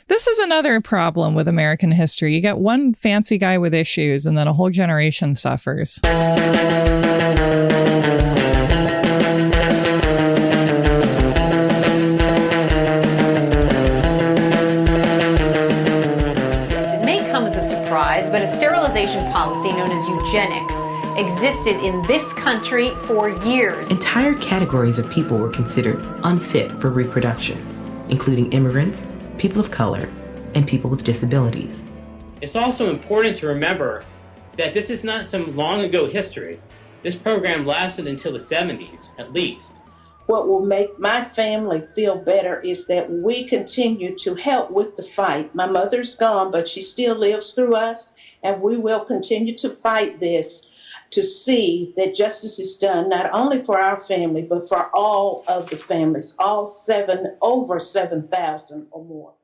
This is another problem with American history. You get one fancy guy with issues, and then a whole generation suffers. But a sterilization policy known as eugenics existed in this country for years. Entire categories of people were considered unfit for reproduction, including immigrants, people of color, and people with disabilities. It's also important to remember that this is not some long ago history. This program lasted until the 70s, at least. What will make my family feel better is that we continue to help with the fight. My mother's gone, but she still lives through us, and we will continue to fight this to see that justice is done, not only for our family, but for all of the families, over 7,000 or more.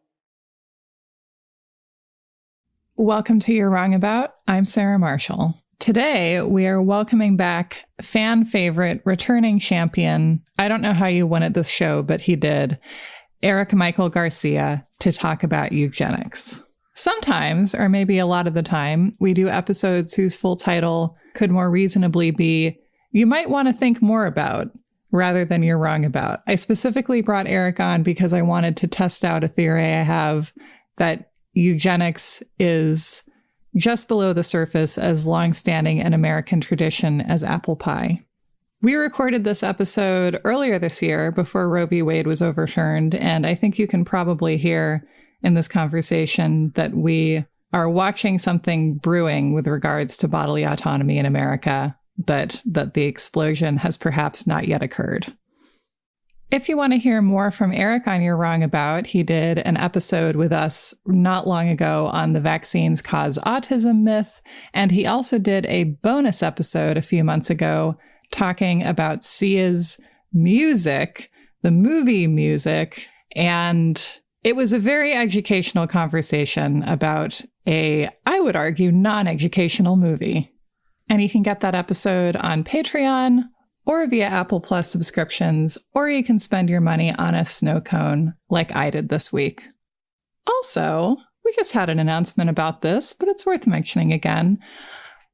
Welcome to You're Wrong About. I'm Sarah Marshall. Today, we are welcoming back fan favorite, returning champion. I don't know how you won at this show, but he did. Eric Michael Garcia to talk about eugenics. Sometimes, or maybe a lot of the time, we do episodes whose full title could more reasonably be, You Might Want to Think More About, rather than You're Wrong About. I specifically brought Eric on because I wanted to test out a theory I have that eugenics is just below the surface as long-standing an American tradition as apple pie. We recorded this episode earlier this year before Roe v. Wade was overturned, and I think you can probably hear in this conversation that we are watching something brewing with regards to bodily autonomy in America, but that the explosion has perhaps not yet occurred. If you want to hear more from Eric on You're Wrong About, he did an episode with us not long ago on the vaccines cause autism myth, and he also did a bonus episode a few months ago talking about Sia's music, the movie music, and it was a very educational conversation about a, I would argue, non-educational movie. And you can get that episode on Patreon, or via Apple Plus subscriptions, or you can spend your money on a snow cone like I did this week. Also, we just had an announcement about this, but it's worth mentioning again.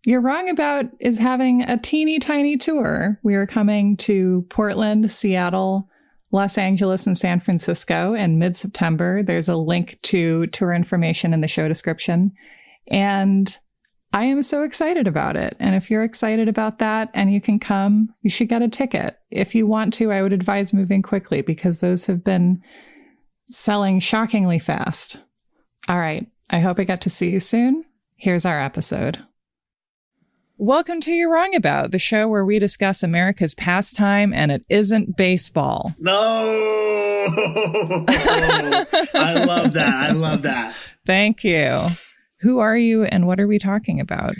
You're Wrong About is having a teeny tiny tour. We are coming to Portland, Seattle, Los Angeles, and San Francisco in mid-September. There's a link to tour information in the show description. And I am so excited about it. And if you're excited about that and you can come, you should get a ticket. If you want to, I would advise moving quickly because those have been selling shockingly fast. All right. I hope I get to see you soon. Here's our episode. Welcome to You're Wrong About, the show where we discuss America's pastime, and it isn't baseball. No! I love that. I love that. Thank you. Who are you and what are we talking about?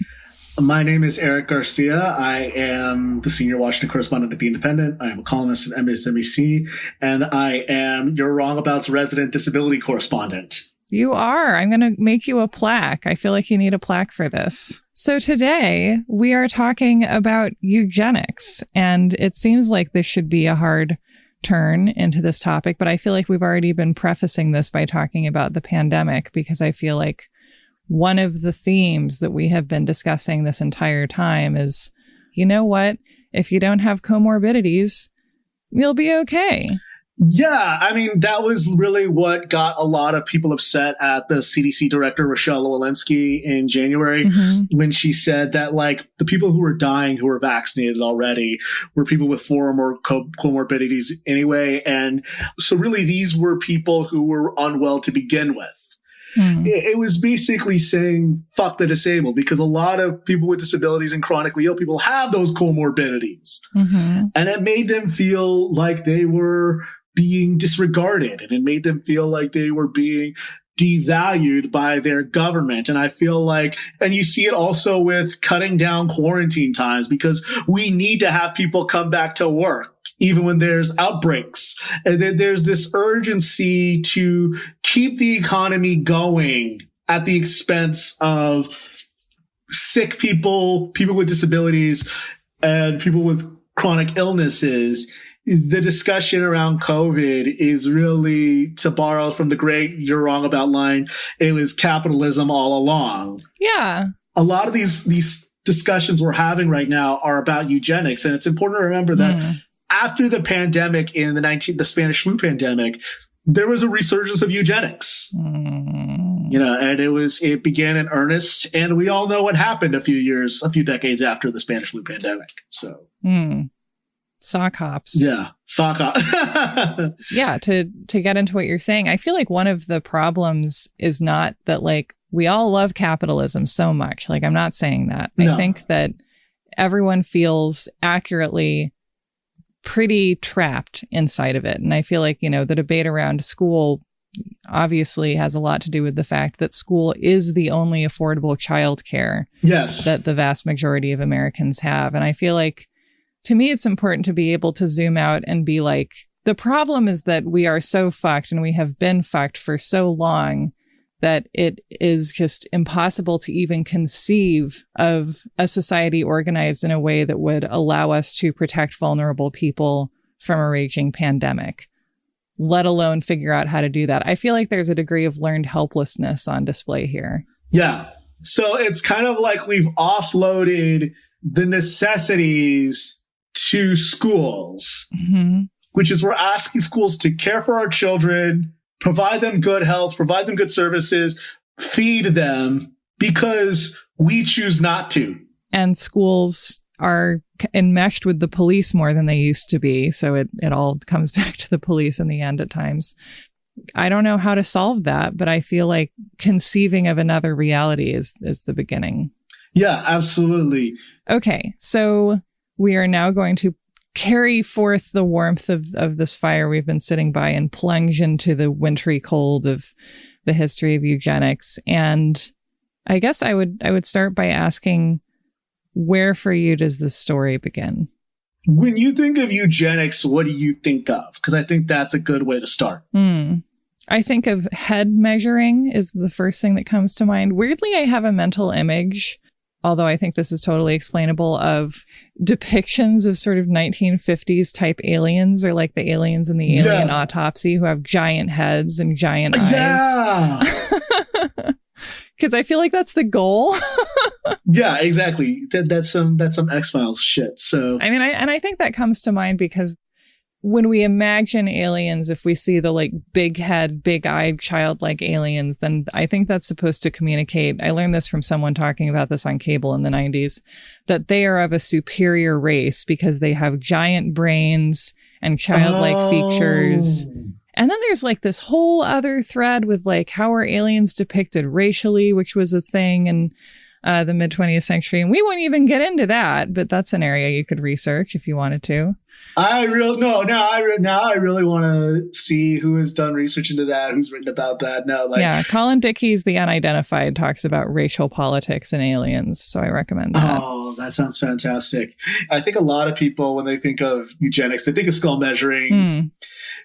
My name is Eric Garcia. I am the senior Washington correspondent at The Independent. I am a columnist at MSNBC, and I am You're Wrong About's resident disability correspondent. You are. I'm going to make you a plaque. I feel like you need a plaque for this. So today we are talking about eugenics, and it seems like this should be a hard turn into this topic, but I feel like we've already been prefacing this by talking about the pandemic, because I feel like one of the themes that we have been discussing this entire time is, you know what? If you don't have comorbidities, you'll be okay. Yeah, I mean, that was really what got a lot of people upset at the CDC director, Rochelle Walensky, in January, when she said that, like, the people who were dying who were vaccinated already were people with 4 or more comorbidities anyway. And so really these were people who were unwell to begin with. It was basically saying, fuck the disabled, because a lot of people with disabilities and chronically ill people have those comorbidities. And it made them feel like they were being disregarded, and it made them feel like they were being devalued by their government. And I feel like, and you see it also with cutting down quarantine times, because we need to have people come back to work even when there's outbreaks. And then there's this urgency to keep the economy going at the expense of sick people, people with disabilities, and people with chronic illnesses. the discussion around COVID is really, to borrow from the great "You're Wrong About" line, it was capitalism all along. Yeah. A lot of these discussions we're having right now are about eugenics. And it's important to remember that after the pandemic in the Spanish flu pandemic, there was a resurgence of eugenics. You know, and it began in earnest, and we all know what happened a few decades after the Spanish flu pandemic. So, sock hops. Yeah, sock hop. Yeah, to get into what you're saying, I feel like one of the problems is not that like we all love capitalism so much. Like, I'm not saying that. No. I think that everyone feels accurately pretty trapped inside of it. And I feel like, you know, the debate around school obviously has a lot to do with the fact that school is the only affordable childcare that the vast majority of Americans have. And I feel like, to me, it's important to be able to zoom out and be like, the problem is that we are so fucked, and we have been fucked for so long, that it is just impossible to even conceive of a society organized in a way that would allow us to protect vulnerable people from a raging pandemic, let alone figure out how to do that. I feel like there's a degree of learned helplessness on display here. Yeah. So it's kind of like we've offloaded the necessities to schools, which is we're asking schools to care for our children, provide them good health, provide them good services, feed them, because we choose not to. And schools are enmeshed with the police more than they used to be. So it all comes back to the police in the end at times. I don't know how to solve that, but I feel like conceiving of another reality is the beginning. Yeah, absolutely. Okay, so we are now going to carry forth the warmth of this fire we've been sitting by and plunge into the wintry cold of the history of eugenics. And I guess I would start by asking, where for you does this story begin? When you think of eugenics, what do you think of? Because I think that's a good way to start. I think of head measuring is the first thing that comes to mind. Weirdly, I have a mental image, although I think this is totally explainable, of depictions of sort of 1950s type aliens, or like the aliens in the Alien Autopsy, who have giant heads and giant eyes. Yeah. Because I feel like that's the goal. Yeah, exactly. That's some X-Files shit. So I mean, I think that comes to mind because when we imagine aliens, if we see the like big head, big eyed, childlike aliens, then I think that's supposed to communicate. I learned this from someone talking about this on cable in the 90s, that they are of a superior race because they have giant brains and childlike features. And then there's like this whole other thread with like, how are aliens depicted racially, which was a thing in the mid 20th century. And we won't even get into that, but that's an area you could research if you wanted to. I really want to see who has done research into that, who's written about that. Yeah, Colin Dickey's The Unidentified talks about racial politics and aliens, so I recommend that. Oh, that sounds fantastic. I think a lot of people, when they think of eugenics, they think of skull measuring.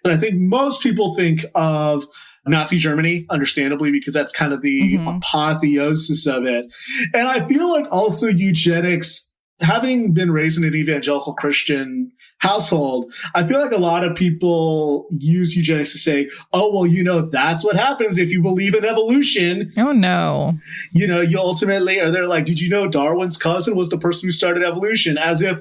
But I think most people think of Nazi Germany, understandably, because that's kind of the apotheosis of it. And I feel like also eugenics, having been raised in an evangelical Christian household, I feel like a lot of people use eugenics to say, oh, well, you know, that's what happens if you believe in evolution. Oh, no. You know, you ultimately, or they're like, did you know Darwin's cousin was the person who started evolution? As if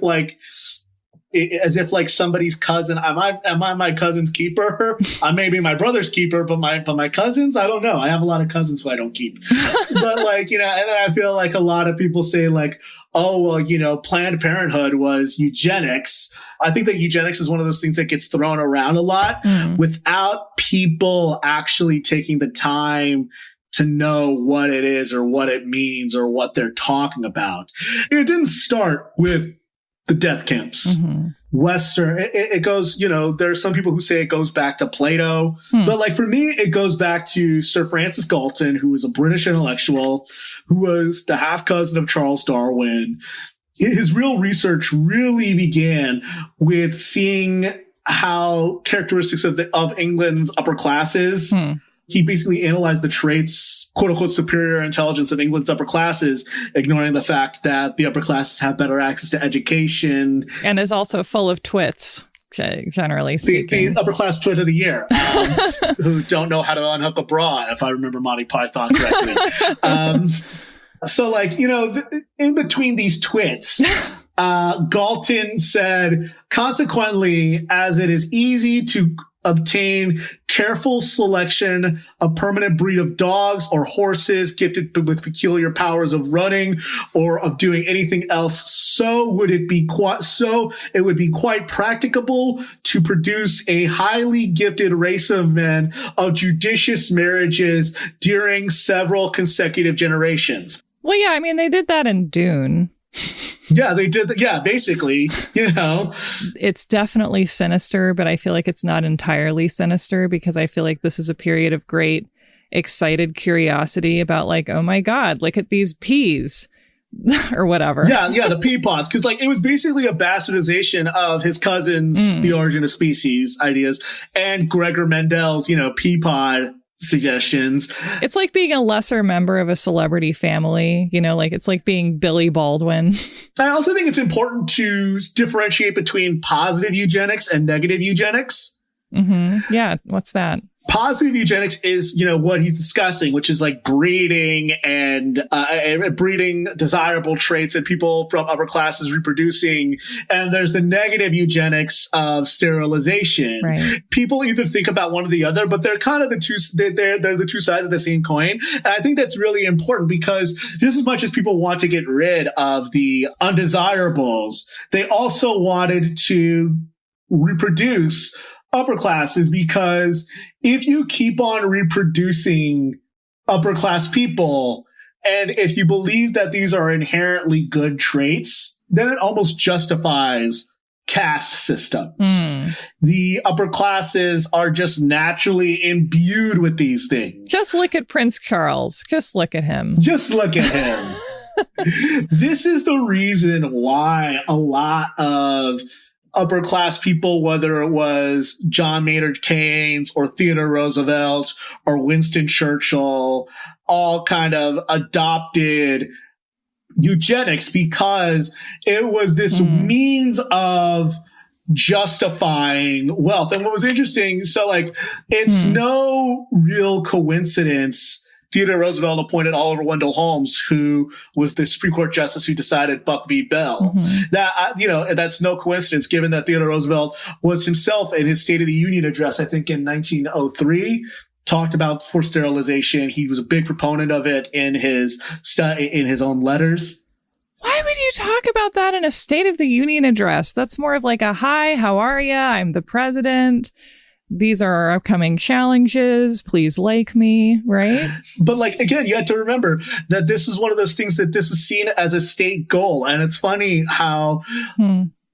somebody's cousin, am I my cousin's keeper? I may be my brother's keeper, but my cousins, I don't know. I have a lot of cousins who I don't keep. But like, you know, and then I feel like a lot of people say like, oh, well, you know, Planned Parenthood was eugenics. I think that eugenics is one of those things that gets thrown around a lot without people actually taking the time to know what it is or what it means or what they're talking about. It didn't start with the death camps. Western, it goes, you know, there's some people who say it goes back to Plato, but like for me, it goes back to Sir Francis Galton, who was a British intellectual, who was the half cousin of Charles Darwin. His real research really began with seeing how characteristics of England's upper classes. He basically analyzed the traits, quote unquote, superior intelligence of England's upper classes, ignoring the fact that the upper classes have better access to education. And is also full of twits. generally speaking. The upper class twit of the year, who don't know how to unhook a bra, if I remember Monty Python correctly. So, like, you know, in between these twits, Galton said, consequently, as it is easy to obtain careful selection, a permanent breed of dogs or horses gifted with peculiar powers of running or of doing anything else, so it would be quite practicable to produce a highly gifted race of men of judicious marriages during several consecutive generations. Well, yeah, I mean, they did that in Dune. Yeah, they did. Yeah, basically, you know. It's definitely sinister, but I feel like it's not entirely sinister because I feel like this is a period of great excited curiosity about like, oh my God, look at these peas or whatever. Yeah, the pea pods. Because like it was basically a bastardization of his cousin's The Origin of Species ideas and Gregor Mendel's, you know, pea pod suggestions. It's like being a lesser member of a celebrity family, you know, like it's like being Billy Baldwin. I also think it's important to differentiate between positive eugenics and negative eugenics. Mm-hmm. Yeah. What's that? Positive eugenics is, you know, what he's discussing, which is like breeding and breeding desirable traits and people from upper classes reproducing. And there's the negative eugenics of sterilization. Right. People either think about one or the other, but they're kind of they're the two sides of the same coin. And I think that's really important because just as much as people want to get rid of the undesirables, they also wanted to reproduce upper classes, because if you keep on reproducing upper class people, and if you believe that these are inherently good traits, then it almost justifies caste systems. The upper classes are just naturally imbued with these things. Just look at Prince Charles. Just look at him. Just look at him. This is the reason why a lot of upper class people, whether it was John Maynard Keynes or Theodore Roosevelt or Winston Churchill, all kind of adopted eugenics because it was this means of justifying wealth. And what was interesting, so like, it's no real coincidence Theodore Roosevelt appointed Oliver Wendell Holmes, who was the Supreme Court justice who decided Buck v. Bell. That, you know, that's no coincidence, given that Theodore Roosevelt was himself in his State of the Union address, I think in 1903, talked about forced sterilization. He was a big proponent of it in his own letters. Why would you talk about that in a State of the Union address? That's more of like a, hi, how are you? I'm the president. These are our upcoming challenges. Please like me, right? But like, again, you have to remember that this is one of those things that this is seen as a state goal. And it's funny how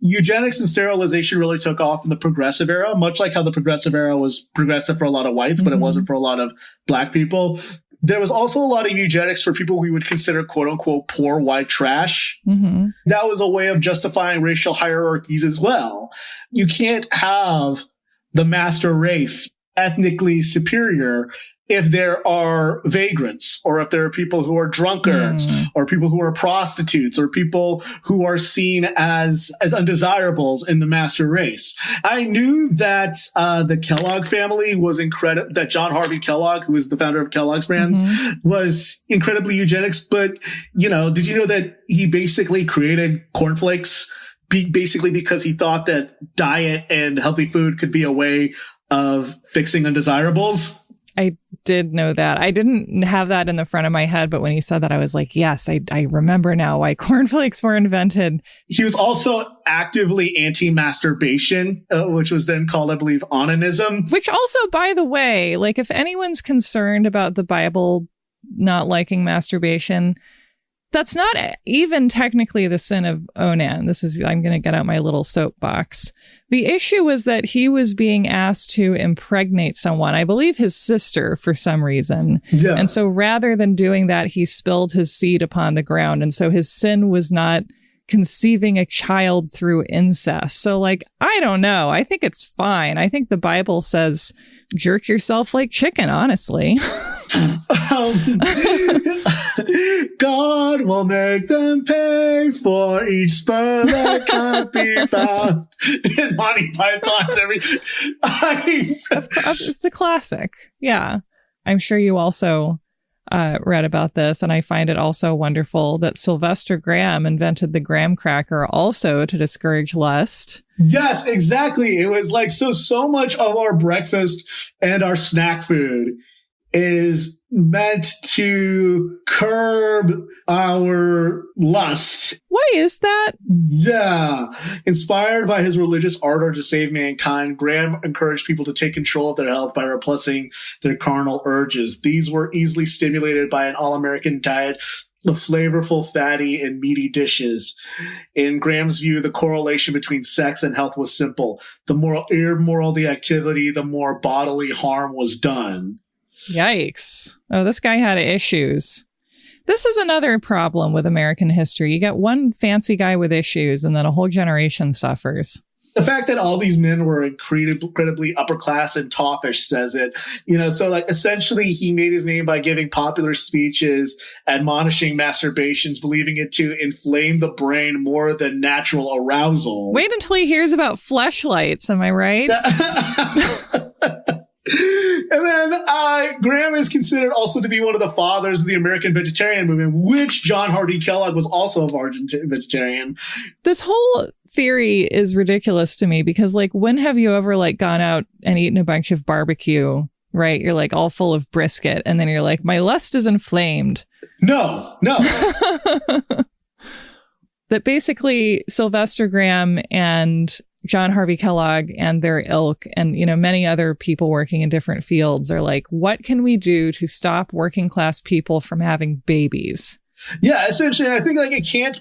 eugenics and sterilization really took off in the progressive era, much like how the progressive era was progressive for a lot of whites, but it wasn't for a lot of black people. There was also a lot of eugenics for people we would consider quote unquote poor white trash. That was a way of justifying racial hierarchies as well. You can't have the master race ethnically superior if there are vagrants, or if there are people who are drunkards, or people who are prostitutes, or people who are seen as undesirables in the master race. I knew that the Kellogg family was incredible, that John Harvey Kellogg, who was the founder of Kellogg's brands, was incredibly eugenics. But, you know, did you know that he basically created cornflakes basically because he thought that diet and healthy food could be a way of fixing undesirables? I did know that. I didn't have that in the front of my head, but when he said that, I was like, yes, I remember now why cornflakes were invented. He was also actively anti-masturbation, which was then called, I believe, onanism. Which also, by the way, like if anyone's concerned about the Bible not liking masturbation, that's not even technically the sin of Onan. I'm going to get out my little soapbox. The issue was that he was being asked to impregnate someone, I believe his sister, for some reason. Yeah. And so rather than doing that, he spilled his seed upon the ground. And so his sin was not conceiving a child through incest. So like, I don't know. I think it's fine. I think the Bible says jerk yourself like chicken, honestly. God will make them pay for each sperm that can't be found. And Monty Python and everything. It's a classic. Yeah. I'm sure you also read about this, and I find it also wonderful that Sylvester Graham invented the graham cracker also to discourage lust. Yes, exactly. It was like, so much of our breakfast and our snack food is meant to curb our lust. Why is that? Yeah. Inspired by his religious ardor to save mankind, Graham encouraged people to take control of their health by repressing their carnal urges. These were easily stimulated by an all-American diet of flavorful, fatty, and meaty dishes. In Graham's view, the correlation between sex and health was simple. The more immoral the activity, the more bodily harm was done. Yikes. Oh, this guy had issues. This is another problem with American history. You get one fancy guy with issues, and then a whole generation suffers. The fact that all these men were incredibly upper class and toffish says it. So like essentially he made his name by giving popular speeches, admonishing masturbations, believing it to inflame the brain more than natural arousal. Wait until he hears about fleshlights, am I right? And then Graham is considered also to be one of the fathers of the American vegetarian movement, which John Harvey Kellogg was also a vegetarian. This whole theory is ridiculous to me because, like, when have you ever, like, gone out and eaten a bunch of barbecue, right? You're, like, all full of brisket, and then you're like, my lust is inflamed. No. That basically Sylvester Graham and John Harvey Kellogg and their ilk and, many other people working in different fields are like, what can we do to stop working class people from having babies? Yeah, essentially. And I think like it can't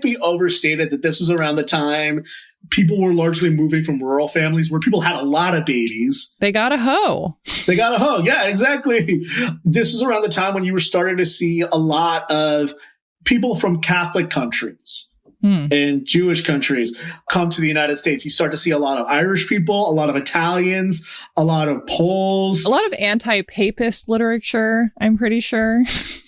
be overstated that this was around the time people were largely moving from rural families where people had a lot of babies. They got a hoe. Yeah, exactly. This was around the time when you were starting to see a lot of people from Catholic countries and Jewish countries come to the United States. You start to see a lot of Irish people, a lot of Italians, a lot of Poles. A lot of anti-papist literature, I'm pretty sure.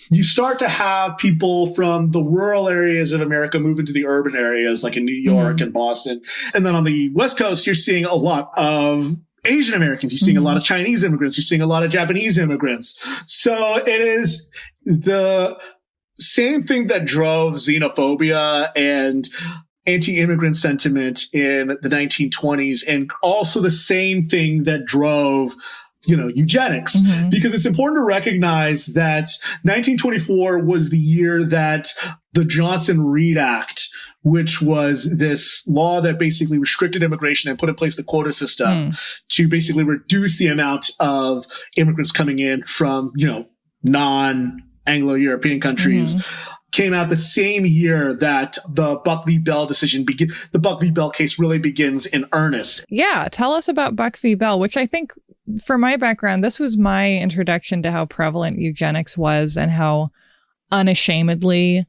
You start to have people from the rural areas of America move into the urban areas, like in New York and Boston. And then on the West Coast, you're seeing a lot of Asian Americans. You're seeing a lot of Chinese immigrants. You're seeing a lot of Japanese immigrants. So it is the same thing that drove xenophobia and anti-immigrant sentiment in the 1920s, and also the same thing that drove eugenics, because it's important to recognize that 1924 was the year that the Johnson-Reed Act, which was this law that basically restricted immigration and put in place the quota system to basically reduce the amount of immigrants coming in from, non-Anglo-European countries, came out the same year that the Buck v. Bell decision the Buck v. Bell case really begins in earnest. Yeah. Tell us about Buck v. Bell, which I think, for my background, this was my introduction to how prevalent eugenics was and how unashamedly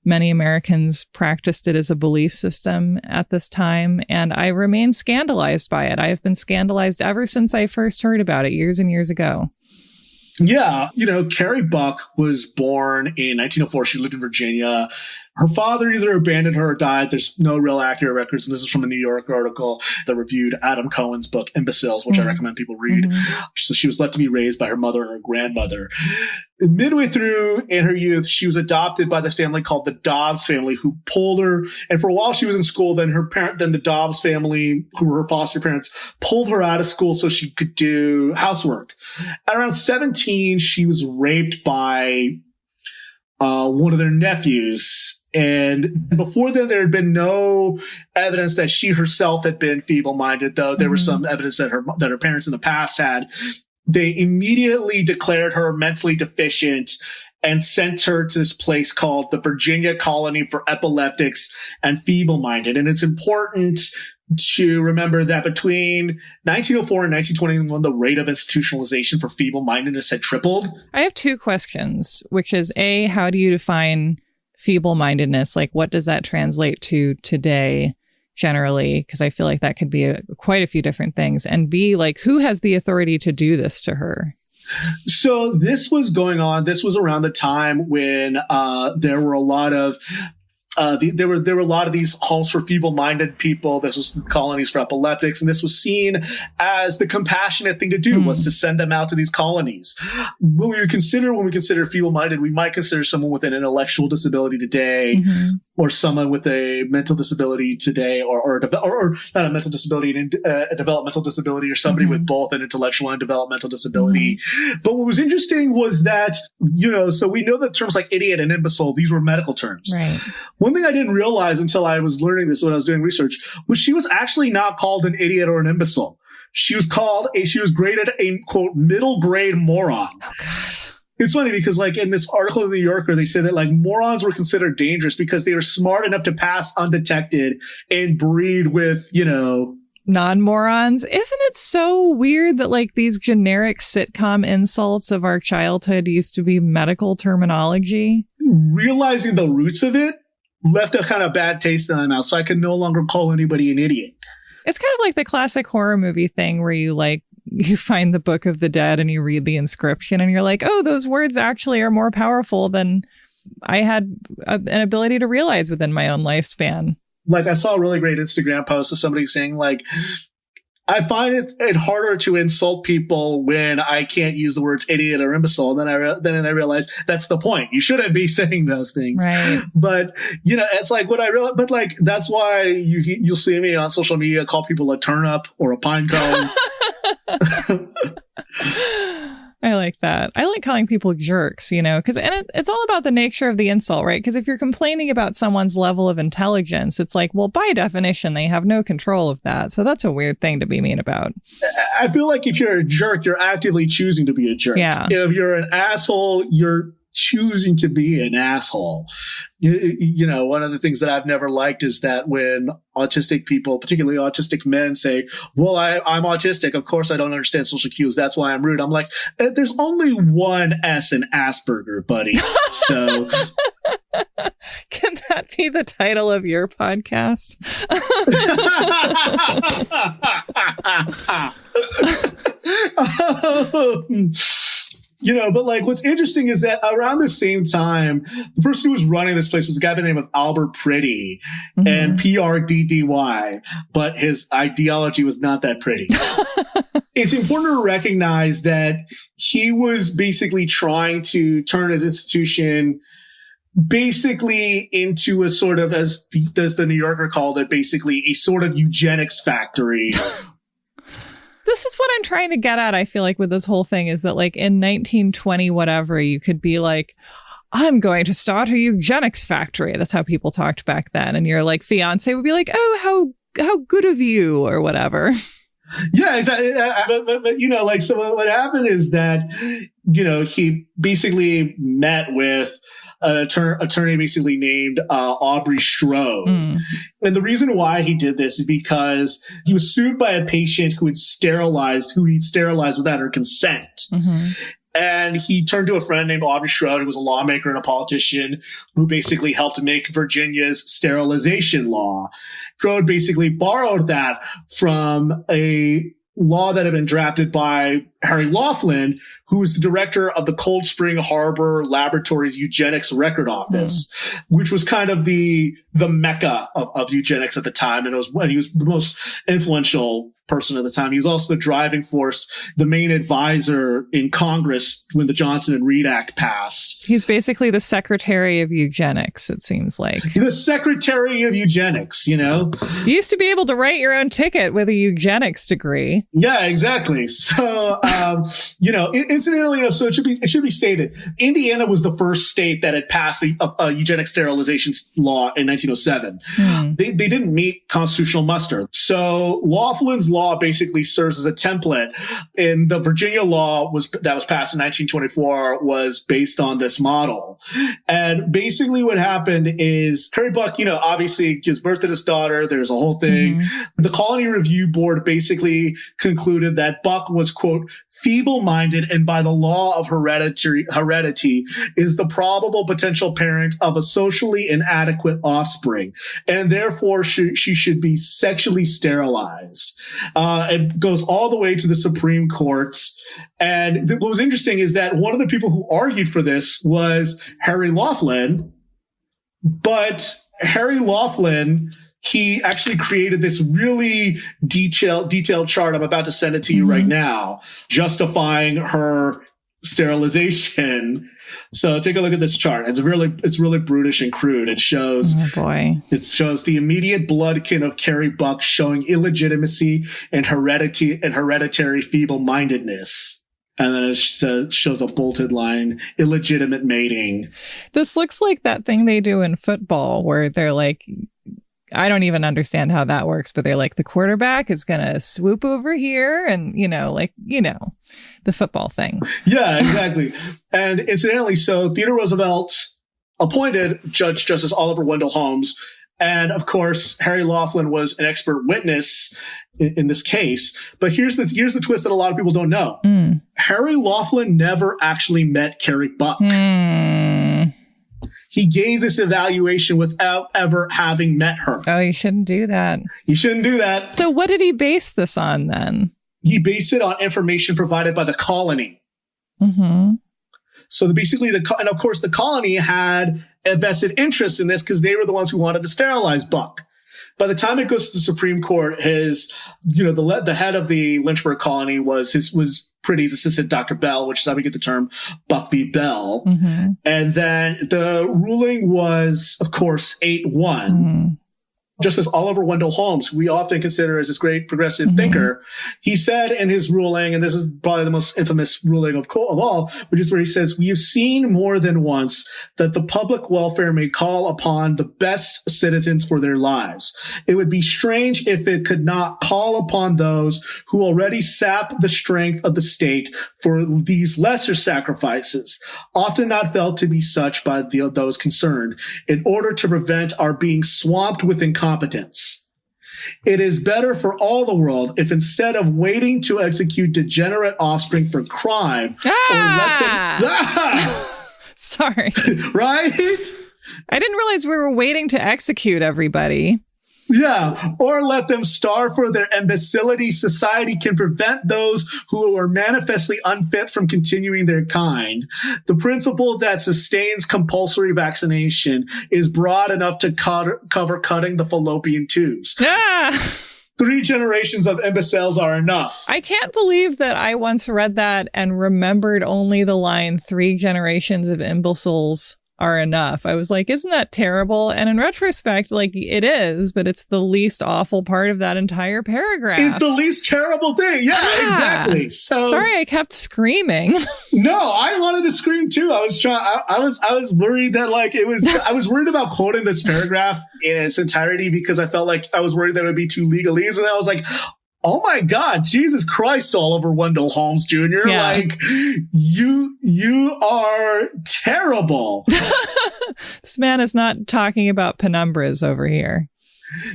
many Americans practiced it as a belief system at this time. And I remain scandalized by it. I have been scandalized ever since I first heard about it years and years ago. Yeah. Carrie Buck was born in 1904. She lived in Virginia. Her father either abandoned her or died. There's no real accurate records. And this is from a New York article that reviewed Adam Cohen's book, Imbeciles, which I recommend people read. So she was left to be raised by her mother and her grandmother. Midway through in her youth, she was adopted by this family called the Dobbs family, who pulled her. And for a while she was in school. Then the Dobbs family, who were her foster parents, pulled her out of school so she could do housework. At around 17, she was raped by one of their nephews. And before then, there had been no evidence that she herself had been feeble-minded, though there was some evidence that her parents in the past had. They immediately declared her mentally deficient and sent her to this place called the Virginia Colony for Epileptics and Feeble-Minded. And it's important to remember that between 1904 and 1921, the rate of institutionalization for feeble-mindedness had tripled. I have two questions, which is A, how do you define feeble-mindedness? Like, what does that translate to today generally? Because I feel like that could be quite a few different things. And B, like, who has the authority to do this to her? So this was going on. This was around the time when there were a lot of there were a lot of these homes for feeble-minded people. This was colonies for epileptics, and this was seen as the compassionate thing to do was to send them out to these colonies. When we consider feeble-minded, we might consider someone with an intellectual disability today, or someone with a mental disability today, or not a mental disability, a developmental disability, or somebody with both an intellectual and developmental disability. But what was interesting was that, so we know that terms like idiot and imbecile, these were medical terms. Right. One thing I didn't realize until I was learning this when I was doing research was she was actually not called an idiot or an imbecile. She was graded a, quote, middle grade moron. Oh, God. It's funny because, like, in this article in the New Yorker, they say that, like, morons were considered dangerous because they were smart enough to pass undetected and breed with, non-morons. Isn't it so weird that, like, these generic sitcom insults of our childhood used to be medical terminology? Realizing the roots of it left a kind of bad taste in my mouth, so I can no longer call anybody an idiot. It's kind of like the classic horror movie thing where you find the Book of the Dead and you read the inscription and you're like, oh, those words actually are more powerful than I had an ability to realize within my own lifespan. Like, I saw a really great Instagram post of somebody saying, like, I find it harder to insult people when I can't use the words idiot or imbecile. And then I realized that's the point. You shouldn't be saying those things. Right. But, it's like what I realized, but like, that's why you'll see me on social media call people a turnip or a pine cone. I like that. I like calling people jerks, because it's all about the nature of the insult, right? Because if you're complaining about someone's level of intelligence, it's like, well, by definition, they have no control of that. So that's a weird thing to be mean about. I feel like if you're a jerk, you're actively choosing to be a jerk. Yeah. If you're an asshole, you're choosing to be an asshole. One of the things that I've never liked is that when autistic people, particularly autistic men, say, well, I'm autistic. Of course, I don't understand social cues. That's why I'm rude. I'm like, there's only one S in Asperger, buddy. So can that be the title of your podcast? But like, what's interesting is that around the same time, the person who was running this place was a guy by the name of Albert Priddy, and PRDDY, but his ideology was not that pretty. It's important to recognize that he was basically trying to turn his institution basically into a sort of, as the New Yorker called it, basically a sort of eugenics factory. This is what I'm trying to get at, I feel like, with this whole thing, is that, like, in 1920 whatever, you could be like, I'm going to start a eugenics factory. That's how people talked back then. And your, like, fiance would be like, oh, how good of you, or whatever. Yeah, exactly. But so what happened is that, he basically met with an attorney basically named Aubrey Strode. And the reason why he did this is because he was sued by a patient who he'd sterilized without her consent. And he turned to a friend named Aubrey Strode, who was a lawmaker and a politician, who basically helped make Virginia's sterilization law. Strode basically borrowed that from a law that had been drafted by Harry Laughlin, who was the director of the Cold Spring Harbor Laboratories Eugenics Record Office, which was kind of the mecca of eugenics at the time. And he was the most influential person at the time. He was also the driving force, the main advisor in Congress when the Johnson and Reed Act passed. He's basically the secretary of eugenics, it seems like. The secretary of eugenics, You used to be able to write your own ticket with a eugenics degree. Yeah, exactly. So, incidentally enough, so it should be stated, Indiana was the first state that had passed a eugenic sterilization law in 1907. They didn't meet constitutional muster. So Laughlin's law basically serves as a template, and the Virginia law that was passed in 1924 was based on this model. And basically what happened is Curry Buck, obviously gives birth to this daughter. There's a whole thing. The Colony Review Board basically concluded that Buck was, quote, feeble-minded and by the law of heredity is the probable potential parent of a socially inadequate offspring, and therefore she should be sexually sterilized. It goes all the way to the Supreme Court. And what was interesting is that one of the people who argued for this was Harry Laughlin, but Harry Laughlin, he actually created this really detailed chart. I'm about to send it to you right now, justifying her sterilization. So take a look at this chart. It's really brutish and crude. It shows, it shows the immediate bloodkin of Carrie Buck showing illegitimacy and hereditary feeble-mindedness. And then it shows a bolted line, illegitimate mating. This looks like that thing they do in football where they're like, I don't even understand how that works, but they're like, the quarterback is going to swoop over here and, the football thing. Yeah, exactly. And incidentally, so Theodore Roosevelt appointed Judge Justice Oliver Wendell Holmes. And of course, Harry Laughlin was an expert witness in this case. But here's the twist that a lot of people don't know. Harry Laughlin never actually met Carrie Buck. He gave this evaluation without ever having met her. Oh, you shouldn't do that. You shouldn't do that. So what did he base this on then? He based it on information provided by the colony. So basically, and of course, the colony had a vested interest in this because they were the ones who wanted to sterilize Buck. By the time it goes to the Supreme Court, the head of the Lynchburg colony was Priddy's assistant, Dr. Bell, which is how we get the term Buck v. Bell. And then the ruling was, of course, 8-1. Justice Oliver Wendell Holmes, who we often consider as this great progressive thinker, he said in his ruling, and this is probably the most infamous ruling of all, which is where he says, "We have seen more than once that the public welfare may call upon the best citizens for their lives. It would be strange if it could not call upon those who already sap the strength of the state for these lesser sacrifices, often not felt to be such by those concerned, in order to prevent our being swamped with incompetence. It is better for all the world if instead of waiting to execute degenerate offspring for crime, or let them, Sorry. Right? I didn't realize we were waiting to execute everybody. Yeah, or let them starve for their imbecility. Society can prevent those who are manifestly unfit from continuing their kind. The principle that sustains compulsory vaccination is broad enough to cover cutting the fallopian tubes. 3 generations of imbeciles are enough." I can't believe that I once read that and remembered only the line 3 generations of imbeciles are enough. I was like, isn't that terrible? And in retrospect, like, it is, but it's the least awful part of that entire paragraph. It's the least terrible thing. Yeah, exactly. So sorry, I kept screaming. No, I wanted to scream too. I was worried that I was worried about quoting this paragraph in its entirety because I felt like I was worried that it would be too legalese. And I was like, oh my God, Jesus Christ, Oliver Wendell Holmes Jr. Yeah. Like, you are terrible. This man is not talking about penumbras over here.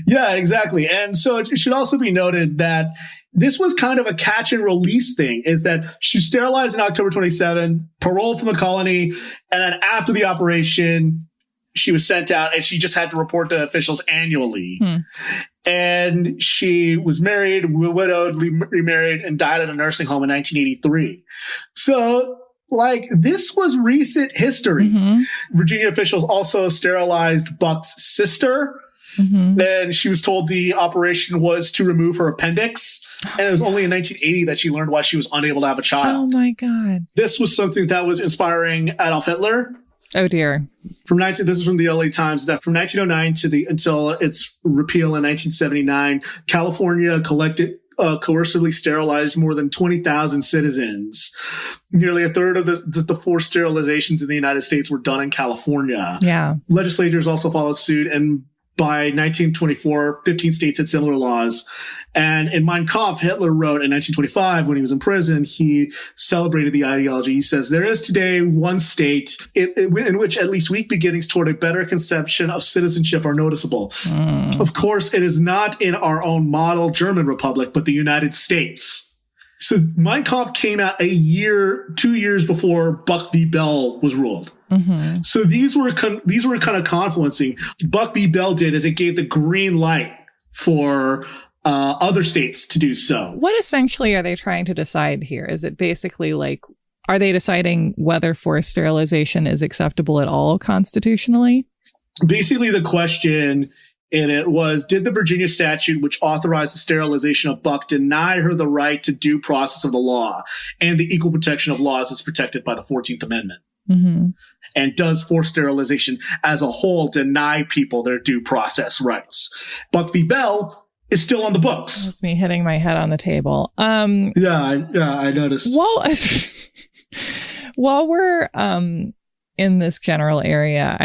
Yeah, exactly. And so it should also be noted that this was kind of a catch and release thing, is that she was sterilized in October 27, paroled from the colony, and then after the operation, she was sent out and she just had to report to officials annually. And she was married, widowed, remarried, and died at a nursing home in 1983. So, like, this was recent history. Virginia officials also sterilized Buck's sister. And she was told the operation was to remove her appendix. And it was only in 1980 that she learned why she was unable to have a child. Oh my God. This was something that was inspiring Adolf Hitler. Oh dear. This is from the LA Times, that from 1909 until its repeal in 1979, California coercively sterilized more than 20,000 citizens. Nearly a third of the forced sterilizations in the United States were done in California. Yeah. Legislators also followed suit, and by 1924, 15 states had similar laws. And in Mein Kampf, Hitler wrote in 1925, when he was in prison, he celebrated the ideology. He says, "There is today one state in which at least weak beginnings toward a better conception of citizenship are noticeable. Of course, it is not in our own model German republic, but the United States." So Mein Kampf came out 2 years before Buck v. Bell was ruled. Mm-hmm. So these were kind of confluencing. Buck v. Bell did is it gave the green light for other states to do so. What essentially are they trying to decide here? Is it basically like, are they deciding whether forced sterilization is acceptable at all constitutionally? Basically, the question in it was, did the Virginia statute, which authorized the sterilization of Buck, deny her the right to due process of the law and the equal protection of laws as protected by the 14th Amendment? Mm-hmm. And does forced sterilization as a whole deny people their due process rights? Buck v. Bell is still on the books. That's me hitting my head on the table. I noticed. While we're in this general area,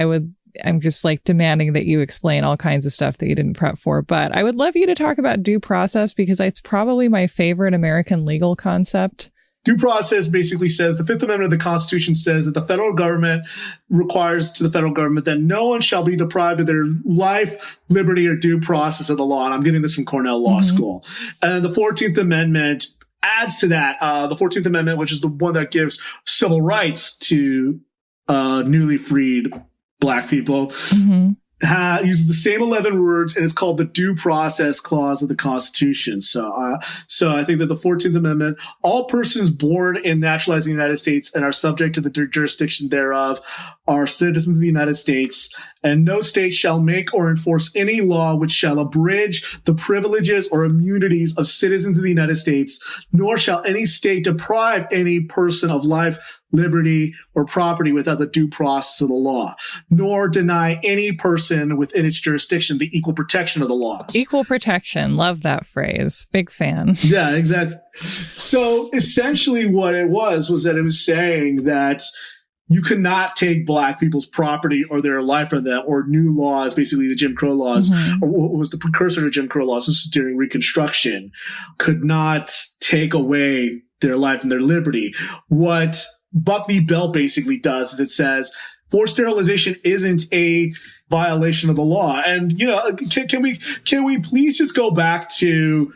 I'm just like demanding that you explain all kinds of stuff that you didn't prep for. But I would love you to talk about due process, because it's probably my favorite American legal concept. Due process basically says the Fifth Amendment of the Constitution says that the federal government requires to the federal government that no one shall be deprived of their life, liberty, or due process of the law. And I'm getting this from Cornell Law School. And the 14th Amendment adds to that. The 14th Amendment, which is the one that gives civil rights to newly freed Black people, uses the same 11 words, and it's called the Due Process Clause of the Constitution. So I think that the 14th Amendment, all persons born and naturalized in the United States and are subject to the jurisdiction thereof are citizens of the United States, and no state shall make or enforce any law which shall abridge the privileges or immunities of citizens of the United States, nor shall any state deprive any person of life, liberty, or property without the due process of the law, nor deny any person within its jurisdiction the equal protection of the laws. Equal protection. Love that phrase. Big fan. Yeah, exactly. So essentially what it was that it was saying that you cannot take Black people's property or their life from them, or new laws, basically the Jim Crow laws, or what was the precursor to Jim Crow laws. This was during Reconstruction, could not take away their life and their liberty. What Buck v. Bell basically does is it says forced sterilization isn't a violation of the law. And, you know, can we please just go back to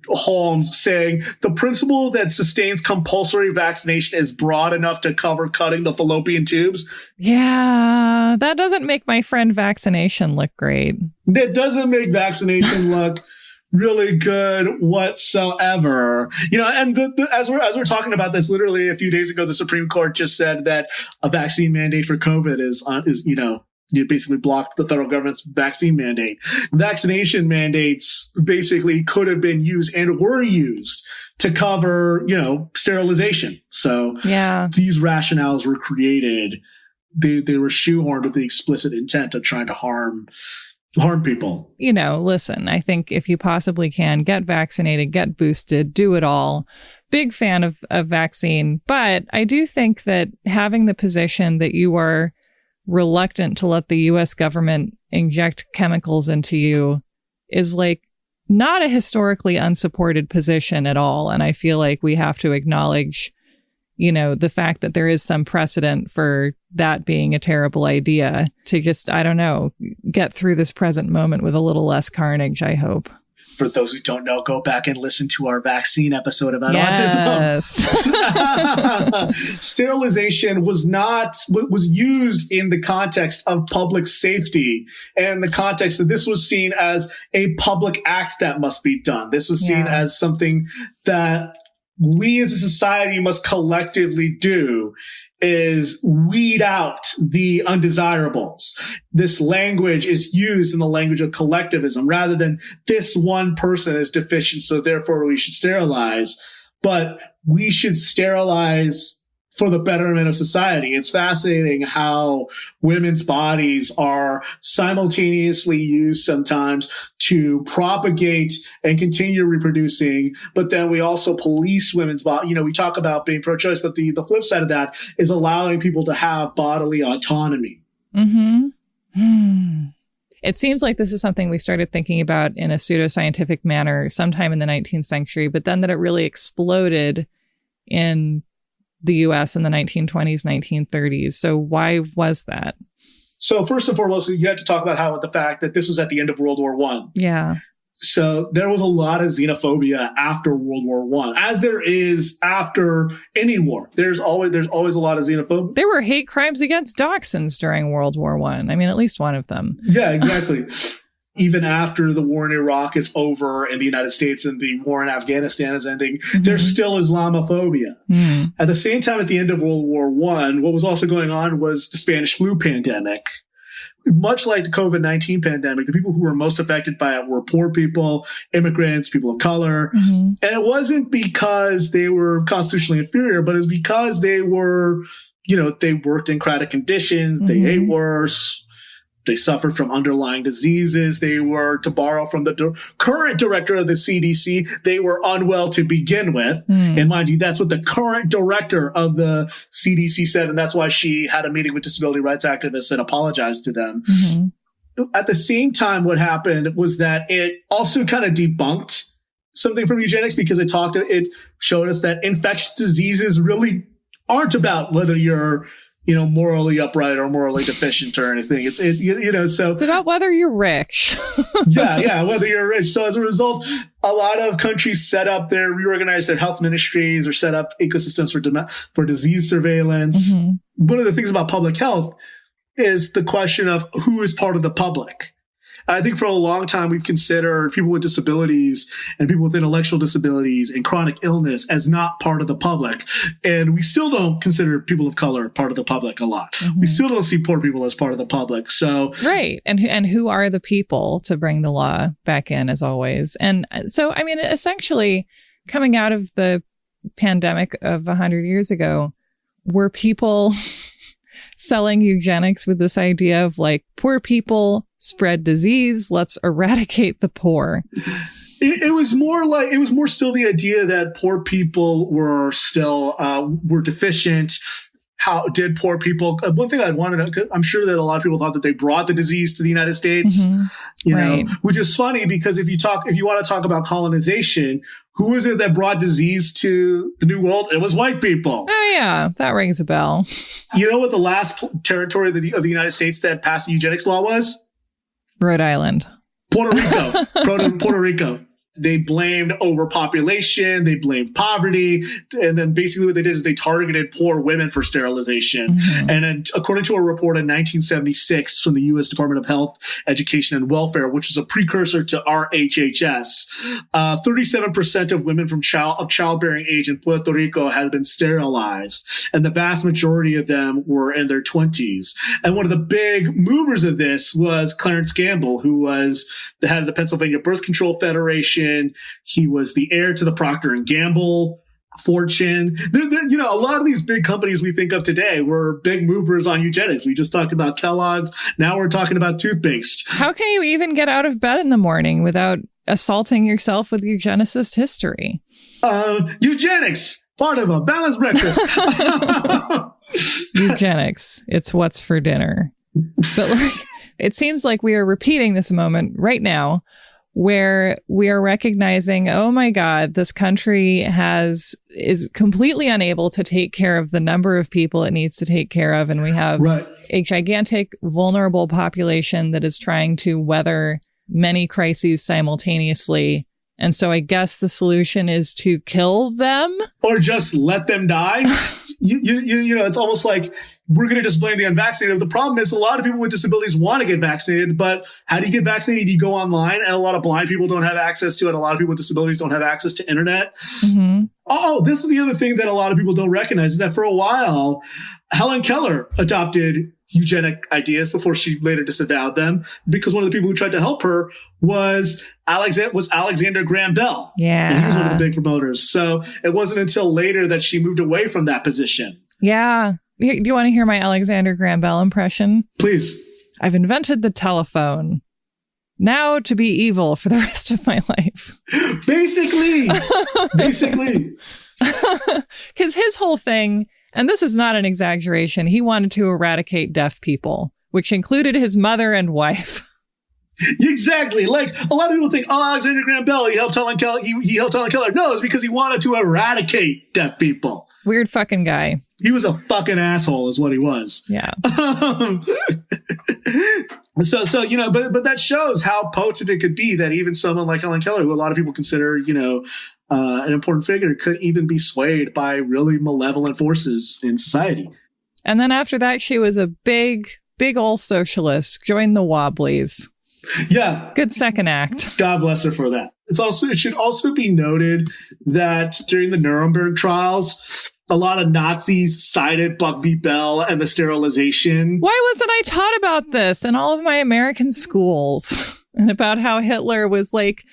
Holmes saying the principle that sustains compulsory vaccination is broad enough to cover cutting the fallopian tubes? Yeah, that doesn't make my friend vaccination look great. That doesn't make vaccination look really good whatsoever. You know, and as we're talking about this, literally a few days ago, the Supreme Court just said that a vaccine mandate for COVID is you know, you basically blocked the federal government's vaccine mandate. Vaccination mandates basically could have been used and were used to cover, you know, sterilization. So yeah, these rationales were created. They were shoehorned with the explicit intent of trying to harm people. You know, listen, I think if you possibly can, get vaccinated, get boosted, do it all. Big fan of vaccine. But I do think that having the position that you are reluctant to let the U.S. government inject chemicals into you is like not a historically unsupported position at all. And I feel like we have to acknowledge, you know, the fact that there is some precedent for that being a terrible idea to just, I don't know, get through this present moment with a little less carnage, I hope. For those who don't know, go back and listen to our vaccine episode about autism. Sterilization was used in the context of public safety, and the context that this was seen as a public act that must be done. This was seen as something that we as a society must collectively do, is weed out the undesirables. This language is used in the language of collectivism rather than this one person is deficient, so therefore we should sterilize. But we should sterilize for the betterment of society. It's fascinating how women's bodies are simultaneously used sometimes to propagate and continue reproducing, but then we also police women's body. You know, we talk about being pro-choice, but the flip side of that is allowing people to have bodily autonomy. It seems like this is something we started thinking about in a pseudoscientific manner sometime in the 19th century, but then that it really exploded in the U.S. in the 1920s, 1930s. So why was that? So first and foremost, you have to talk about how the fact that this was at the end of World War I. Yeah. So there was a lot of xenophobia after World War One, as there is after any war. There's always a lot of xenophobia. There were hate crimes against dachshunds during World War One. I mean, at least one of them. Yeah, exactly. Even after the war in Iraq is over and the United States and the war in Afghanistan is ending, there's still Islamophobia. At the same time, at the end of World War One, what was also going on was the Spanish flu pandemic. Much like the COVID-19 pandemic, the people who were most affected by it were poor people, immigrants, people of color. And it wasn't because they were constitutionally inferior, but it was because they were, they worked in crowded conditions, they ate worse, they suffered from underlying diseases. They were, to borrow from the current director of the CDC, they were unwell to begin with. And mind you, that's what the current director of the CDC said. And that's why she had a meeting with disability rights activists and apologized to them. At the same time, what happened was that it also kind of debunked something from eugenics, because it showed us that infectious diseases really aren't about whether you're morally upright or morally deficient or anything. So it's about whether you're rich. whether you're rich. So as a result, a lot of countries reorganized their health ministries or set up ecosystems for disease surveillance. One of the things about public health is the question of who is part of the public. I think for a long time, we've considered people with disabilities and people with intellectual disabilities and chronic illness as not part of the public. And we still don't consider people of color part of the public a lot. We still don't see poor people as part of the public. So, right. And who are the people to bring the law back in, as always? And so, I mean, essentially coming out of the pandemic of 100 years ago, were people selling eugenics with this idea of like, poor people spread disease, let's eradicate the poor? It was more still the idea that poor people were still were deficient. How did poor people? One thing I'd want to know, because I'm sure that a lot of people thought that they brought the disease to the United States, which is funny, because if you want to talk about colonization, who is it that brought disease to the New World? It was white people. Oh yeah, that rings a bell. You know what the last territory of the United States that passed the eugenics law was? Rhode Island. Puerto Rico. Puerto Rico. They blamed overpopulation, they blamed poverty, and then basically what they did is they targeted poor women for sterilization. And then, according to a report in 1976 from the U.S. Department of Health, Education, and Welfare, which is a precursor to our HHS, 37% of women of childbearing age in Puerto Rico had been sterilized, and the vast majority of them were in their 20s. And one of the big movers of this was Clarence Gamble, who was the head of the Pennsylvania Birth Control Federation. He was the heir to the Procter & Gamble fortune. A lot of these big companies we think of today were big movers on eugenics. We just talked about Kellogg's. Now we're talking about toothpaste. How can you even get out of bed in the morning without assaulting yourself with eugenicist history? Eugenics, part of a balanced breakfast. Eugenics, it's what's for dinner. But it seems like we are repeating this moment right now, where we are recognizing, oh my God, this country is completely unable to take care of the number of people it needs to take care of. And we have a gigantic vulnerable population that is trying to weather many crises simultaneously. And so I guess the solution is to kill them. Or just let them die. It's almost like we're going to just blame the unvaccinated. The problem is a lot of people with disabilities want to get vaccinated, but how do you get vaccinated? You go online, and a lot of blind people don't have access to it. A lot of people with disabilities don't have access to internet. Oh, this is the other thing that a lot of people don't recognize, is that for a while, Helen Keller adopted eugenic ideas before she later disavowed them, because one of the people who tried to help her was Alexander Graham Bell. Yeah. And he was one of the big promoters. So it wasn't until later that she moved away from that position. Yeah. Do you want to hear my Alexander Graham Bell impression? Please. I've invented the telephone. Now to be evil for the rest of my life. Basically. Because his whole thing, and this is not an exaggeration, he wanted to eradicate deaf people, which included his mother and wife. Exactly. Like, a lot of people think, oh, Alexander Graham Bell, he helped Helen Keller. No, it's because he wanted to eradicate deaf people. Weird fucking guy. He was a fucking asshole is what he was. Yeah. So but that shows how potent it could be that even someone like Helen Keller, who a lot of people consider, an important figure, could even be swayed by really malevolent forces in society. And then after that, she was a big old socialist, joined the Wobblies. Yeah. Good second act. God bless her for that. It should also be noted that during the Nuremberg trials, a lot of Nazis cited Buck v. Bell and the sterilization. Why wasn't I taught about this in all of my American schools? And about how Hitler was like,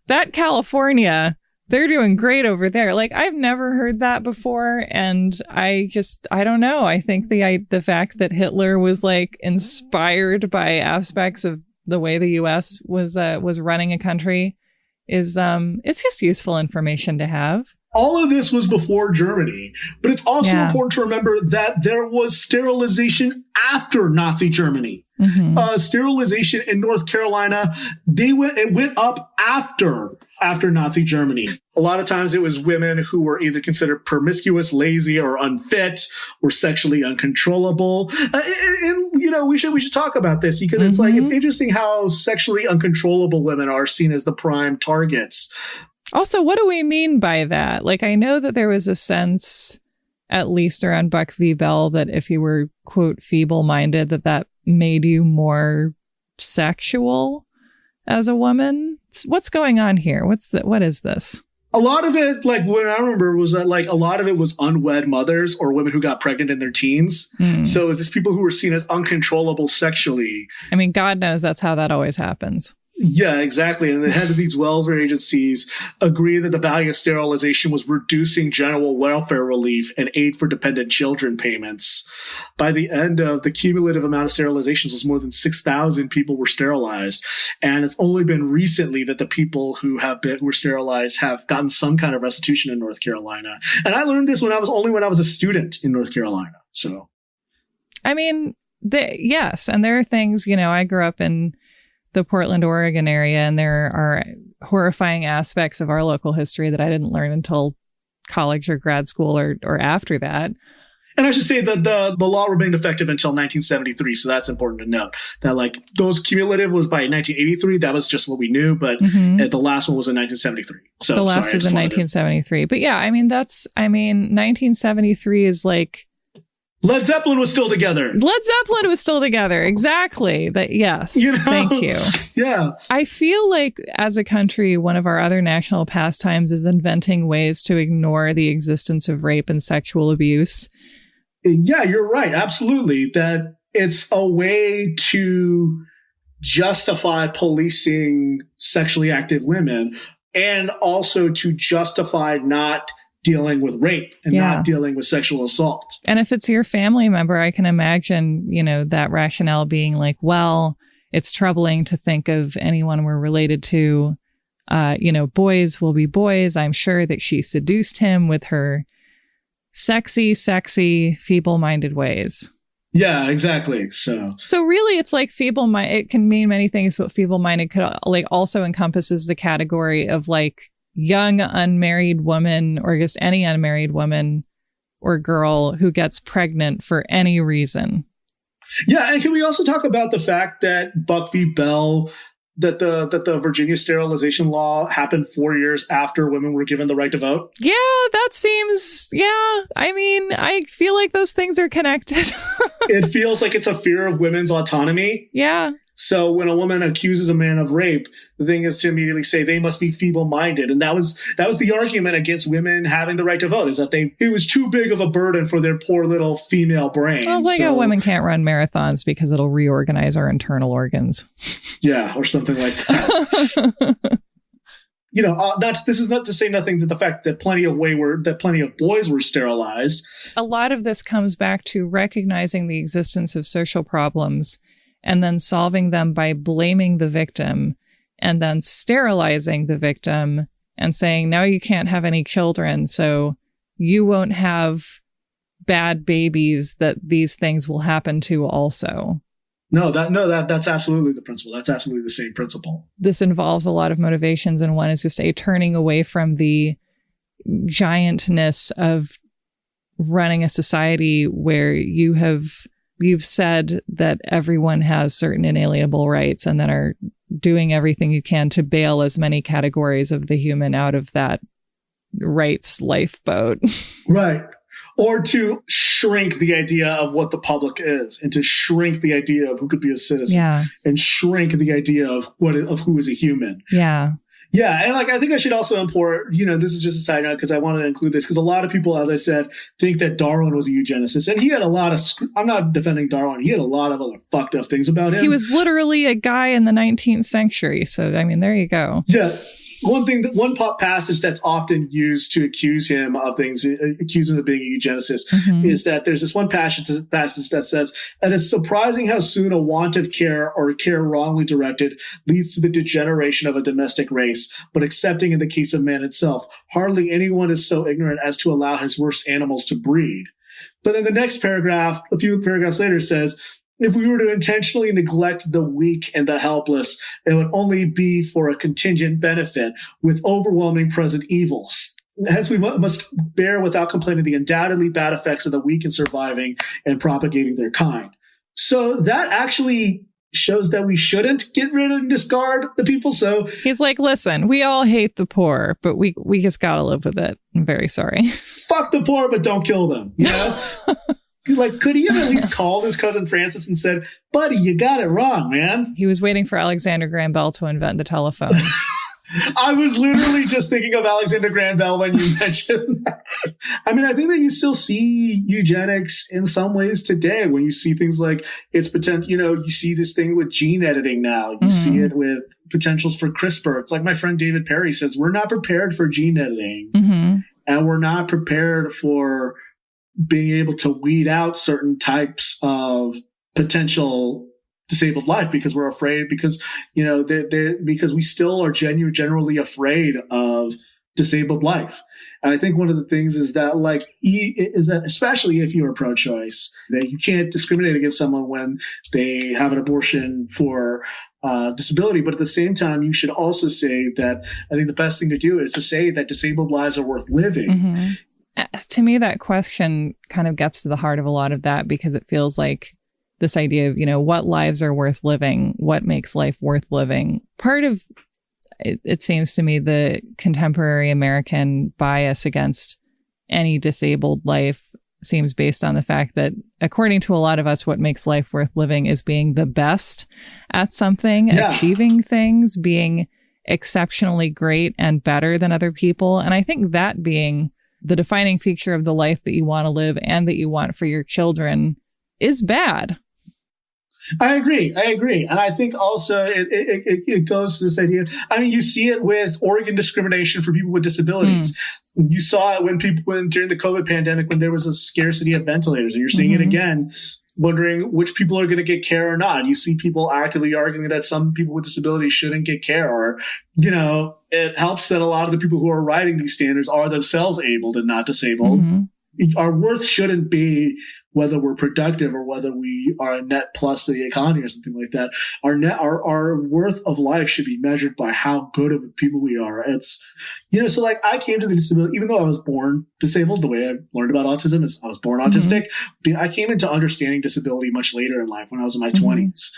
that California, they're doing great over there. Like, I've never heard that before. And I don't know. I think the fact that Hitler was like inspired by aspects of the way the U.S. was running a country is it's just useful information to have. All of this was before Germany, but it's also important to remember that there was sterilization after Nazi Germany. Mm-hmm. Sterilization in North Carolina, it went up after Nazi Germany. A lot of times it was women who were either considered promiscuous, lazy, or unfit, or sexually uncontrollable. And we should talk about this because it's interesting how sexually uncontrollable women are seen as the prime targets. Also, what do we mean by that? Like, I know that there was a sense, at least around Buck v. Bell, that if you were, quote, feeble-minded, that made you more sexual as a woman. What's going on here? What is this? A lot of it, like what I remember was that like a lot of it was unwed mothers or women who got pregnant in their teens. So it's just people who were seen as uncontrollable sexually. I mean, God knows that's how that always happens. Yeah, exactly. And the head of these welfare agencies agreed that the value of sterilization was reducing general welfare relief and aid for dependent children payments. By the end of the cumulative amount of sterilizations was more than 6,000 people were sterilized. And it's only been recently that the people who were sterilized have gotten some kind of restitution in North Carolina. And I learned this when I was a student in North Carolina. So, I mean, yes. And there are things, I grew up in the Portland, Oregon area, and there are horrifying aspects of our local history that I didn't learn until college or grad school or after that. And I should say that the law remained effective until 1973, so that's important to note. That like those cumulative was by 1983, that was just what we knew, but the last one was in 1973. So the last is in 1973. But yeah, 1973 is like Led Zeppelin was still together. Exactly. Yes. Thank you. Yeah. I feel like as a country, one of our other national pastimes is inventing ways to ignore the existence of rape and sexual abuse. Yeah, you're right. Absolutely. That it's a way to justify policing sexually active women and also to justify not dealing with rape and not dealing with sexual assault. And if it's your family member, I can imagine, that rationale being like, well, it's troubling to think of anyone we're related to. Boys will be boys. I'm sure that she seduced him with her sexy, feeble-minded ways. Yeah, exactly. So really, it's like feeble-minded. It can mean many things, but feeble-minded could like also encompasses the category of like young unmarried woman or just any unmarried woman or girl who gets pregnant for any reason. Yeah, and can we also talk about the fact that Buck v. Bell, that the Virginia sterilization law happened 4 years after women were given the right to vote? Yeah, that seems, I feel like those things are connected. It feels like it's a fear of women's autonomy. Yeah. So when a woman accuses a man of rape, the thing is to immediately say they must be feeble-minded. And that was the argument against women having the right to vote, is that it was too big of a burden for their poor little female brains. Well, it's like how women can't run marathons because it'll reorganize our internal organs. Yeah, or something like that. This is not to say nothing to the fact that plenty of boys were sterilized. A lot of this comes back to recognizing the existence of social problems and then solving them by blaming the victim and then sterilizing the victim and saying, now you can't have any children, so you won't have bad babies that these things will happen to also. That's absolutely the principle. That's absolutely the same principle. This involves a lot of motivations, and one is just a turning away from the giantness of running a society where you have you've said that everyone has certain inalienable rights and then are doing everything you can to bail as many categories of the human out of that rights lifeboat. Right. Or to shrink the idea of what the public is, and to shrink the idea of who could be a citizen, and shrink the idea of who is a human. Yeah. Yeah. And like, I think I should also import, this is just a side note because I wanted to include this because a lot of people, as I said, think that Darwin was a eugenicist. And he had a lot of, I'm not defending Darwin. He had a lot of other fucked up things about him. He was literally a guy in the 19th century. So, I mean, there you go. Yeah. One passage that's often used to accuse him of things, accuse him of being a eugenicist, is that there's this one passage that says, "It is surprising how soon a want of care or care wrongly directed leads to the degeneration of a domestic race, but excepting in the case of man itself, hardly anyone is so ignorant as to allow his worst animals to breed." But then the next paragraph, a few paragraphs later, says, "If we were to intentionally neglect the weak and the helpless, it would only be for a contingent benefit with overwhelming present evils. Hence, we must bear without complaining the undoubtedly bad effects of the weak in surviving and propagating their kind." So that actually shows that we shouldn't get rid and discard the people. So he's like, listen, we all hate the poor, but we just got to live with it. I'm very sorry. Fuck the poor, but don't kill them, Like, could he have at least called his cousin Francis and said, "Buddy, you got it wrong, man"? He was waiting for Alexander Graham Bell to invent the telephone. I was literally just thinking of Alexander Graham Bell when you mentioned that. I mean, I think that you still see eugenics in some ways today when you see things like its potential, you see this thing with gene editing now. You see it with potentials for CRISPR. It's like my friend David Perry says, we're not prepared for gene editing and we're not prepared for being able to weed out certain types of potential disabled life because we're afraid, because because we still are generally afraid of disabled life. And I think one of the things is that especially if you are pro-choice, that you can't discriminate against someone when they have an abortion for disability. But at the same time, you should also say that I think the best thing to do is to say that disabled lives are worth living. To me, that question kind of gets to the heart of a lot of that, because it feels like this idea of, what lives are worth living, what makes life worth living. Part of it seems to me the contemporary American bias against any disabled life seems based on the fact that, according to a lot of us, what makes life worth living is being the best at something, achieving things, being exceptionally great and better than other people. And I think that being the defining feature of the life that you want to live and that you want for your children is bad. I agree. And I think also it goes to this idea. I mean, you see it with organ discrimination for people with disabilities. You saw it when during the COVID pandemic, when there was a scarcity of ventilators, and you're seeing it again, wondering which people are going to get care or not. You see people actively arguing that some people with disabilities shouldn't get care, or, it helps that a lot of the people who are writing these standards are themselves abled and not disabled. Our worth shouldn't be whether we're productive or whether we are a net plus to the economy or something like that. Our worth of life should be measured by how good of people we are. It's, so like I came to the disability, even though I was born disabled, the way I learned about autism is I was born autistic. I came into understanding disability much later in life when I was in my 20s.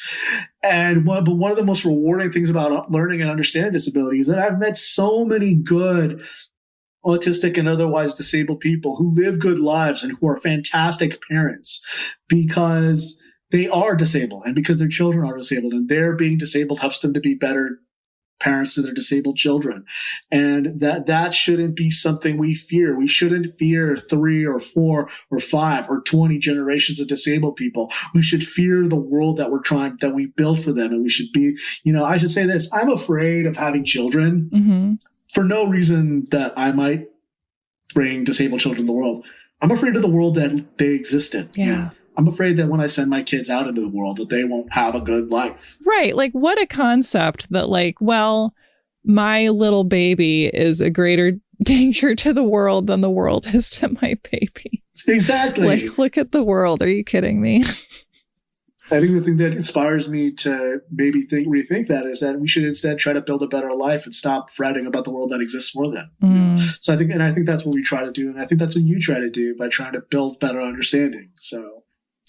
And one of the most rewarding things about learning and understanding disability is that I've met so many good autistic and otherwise disabled people who live good lives and who are fantastic parents because they are disabled and because their children are disabled, and their being disabled helps them to be better parents to their disabled children. And that shouldn't be something we fear. We shouldn't fear 3 or 4 or 5 or 20 generations of disabled people. We should fear the world that we built for them. And we should be, I should say this, I'm afraid of having children. For no reason that I might bring disabled children in the world. I'm afraid of the world that they exist in. Yeah. I'm afraid that when I send my kids out into the world, that they won't have a good life. Right. Like, what a concept that, my little baby is a greater danger to the world than the world is to my baby. Exactly. Look at the world. Are you kidding me? I think the thing that inspires me to maybe rethink that is that we should instead try to build a better life and stop fretting about the world that exists for them. So I think that's what we try to do. And I think that's what you try to do by trying to build better understanding. So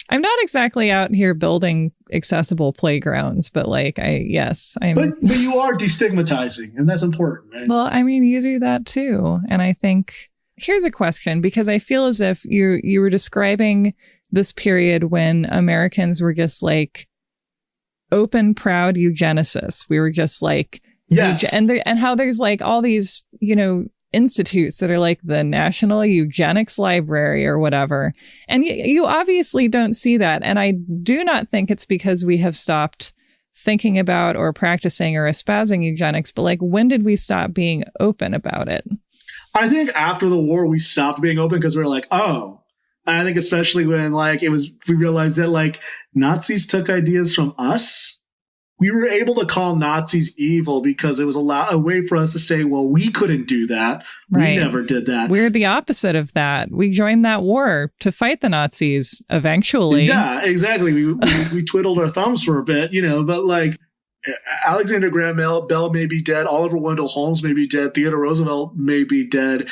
I'm not exactly out here building accessible playgrounds, but like, But you are destigmatizing, and that's important, right? Well, I mean, you do that too. And I think here's a question, because I feel as if you were describing this period when Americans were just like open, proud eugenicists. We were just like, yes. And how there's like all these, institutes that are like the National Eugenics Library or whatever. And you obviously don't see that. And I do not think it's because we have stopped thinking about or practicing or espousing eugenics, but like, when did we stop being open about it? I think after the war, we stopped being open because we were like, oh. And I think especially when we realized that like Nazis took ideas from us. We were able to call Nazis evil because it was a way for us to say, well, we couldn't do that. Right. We never did that. We're the opposite of that. We joined that war to fight the Nazis eventually. Yeah, exactly. We twiddled our thumbs for a bit, but like Alexander Graham Bell may be dead. Oliver Wendell Holmes may be dead. Theodore Roosevelt may be dead.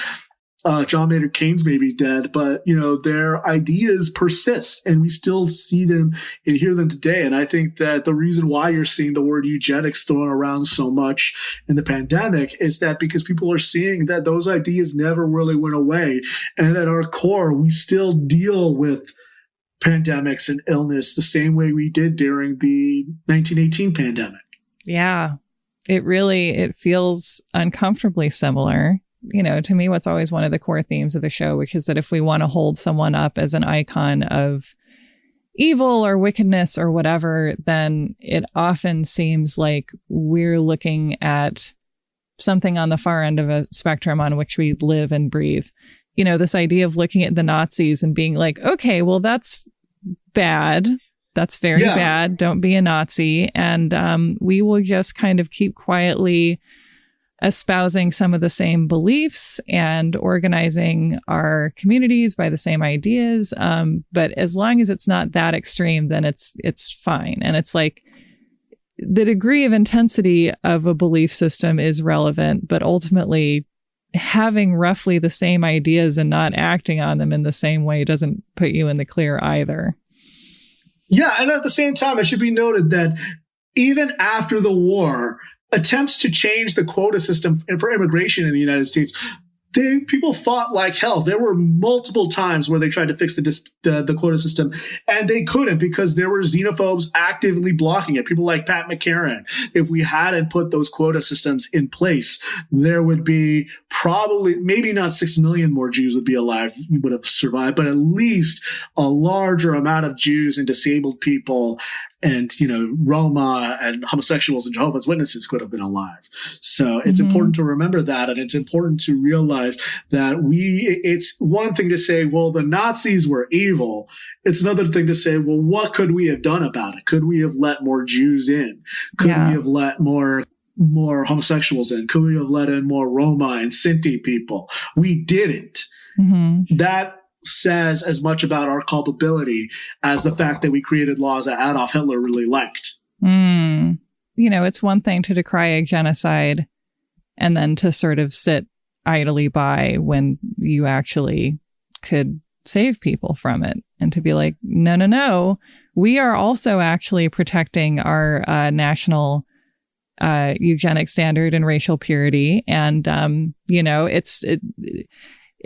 John Maynard Keynes may be dead, but, their ideas persist and we still see them and hear them today. And I think that the reason why you're seeing the word eugenics thrown around so much in the pandemic is that because people are seeing that those ideas never really went away. And at our core, we still deal with pandemics and illness the same way we did during the 1918 pandemic. Yeah, it feels uncomfortably similar. To me, what's always one of the core themes of the show, which is that if we want to hold someone up as an icon of evil or wickedness or whatever, then it often seems like we're looking at something on the far end of a spectrum on which we live and breathe. This idea of looking at the Nazis and being like, okay, well, that's bad. That's very bad. Don't be a Nazi. And we will just kind of keep quietly espousing some of the same beliefs and organizing our communities by the same ideas. But as long as it's not that extreme, then it's fine. And it's like the degree of intensity of a belief system is relevant, but ultimately having roughly the same ideas and not acting on them in the same way doesn't put you in the clear either. Yeah. And at the same time, it should be noted that even after the war, attempts to change the quota system for immigration in the United States, people fought like hell. There were multiple times where they tried to fix the quota system, and they couldn't because there were xenophobes actively blocking it. People like Pat McCarran. If we hadn't put those quota systems in place, there would be probably, maybe not 6 million more Jews would be alive, would have survived, but at least a larger amount of Jews and disabled people and, Roma and homosexuals and Jehovah's Witnesses could have been alive. So it's important to remember that. And it's important to realize that it's one thing to say, well, the Nazis were evil. It's another thing to say, well, what could we have done about it? Could we have let more Jews in? Could we have let more homosexuals in? Could we have let in more Roma and Sinti people? We didn't. Mm-hmm. That says as much about our culpability as the fact that we created laws that Adolf Hitler really liked. It's one thing to decry a genocide and then to sort of sit idly by when you actually could save people from it, and to be like, no, we are also actually protecting our national eugenic standard and racial purity. And,